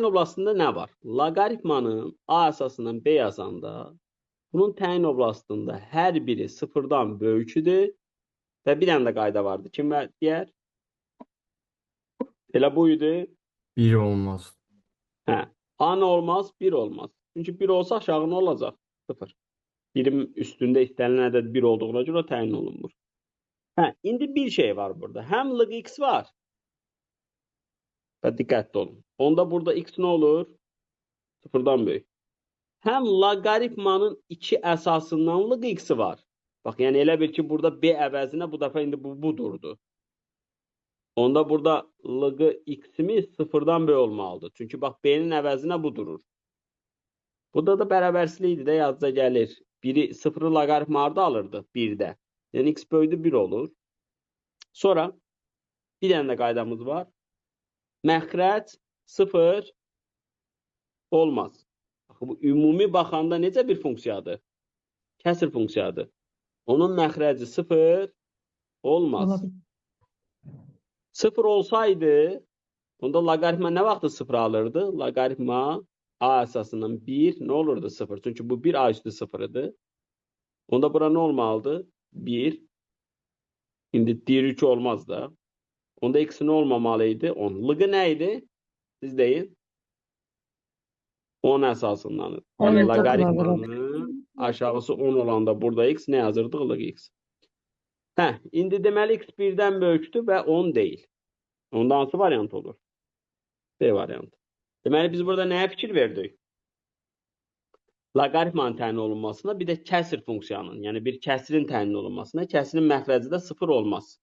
oblastında nə var? Loqaritmanın A əsasından B yazanda bunun təyin oblastında hər biri sıfırdan böyükdür və bir dənə də qayda vardı. Kim deyər? Elə bu idi. 1 olmaz. Hə. A nə olmaz? 1 olmaz. Çünki 1 olsa aşağı nə olacaq? 0. Birim üstündə istənilən ədəd 1 olduğuna görə o təyin olunmur. Hə, indi bir şey var burada. Həm log-x var. Və diqqətli olun. Onda burada x nə olur? Sıfırdan böyük. Həm loqaritmanın 2 əsasından log-x-i var. Bax, yəni elə bil ki, burada b əvəzinə bu dəfə indi bu budurdu. Onda burada log-x-imiz sıfırdan böyük olmalıdır. Çünki bax, b-nin əvəzinə bu durur. Burada da bərabərçilikdir də yazıca gəlir. Biri sıfırı loqaritma harda alırdı? 1-də. Yəni x böyüdü 1 olur. Sonra bir dənə də qaydamız var. Məxrəc 0 olmaz. Bu ümumi baxanda necə bir funksiyadır? Kəsr funksiyadır. Onun məxrəci 0 olmaz. Olabilir. 0 olsaydı, onda loqaritma nə vaxtı 0 alırdı? Loqaritma A əsasından 1 nə olurdu? 0. Çünki bu 1 A üstü 0 idi. Onda bura nə olmalıdır? 1. İndi deyir 2 olmaz da. Onda x nə olmamalıydı? 10. Lığ nə idi? Siz deyin. 10 əsasındandır. Yəni Evet, loqaritmanın aşağısı 10 olanda burada x nə yazırdıq? Log x. Hə, indi deməli x 1-dən böyükdür və 10 deyil. Onda hansı variant olur? B variantı. Deməli biz burada nəyə fikir verdik? Loqaritmanın təyin olunmasına, bir də kəsr funksiyanın, yəni bir kəsrin təyin olunmasına. Kəsrin məxrəci də 0 olmaz.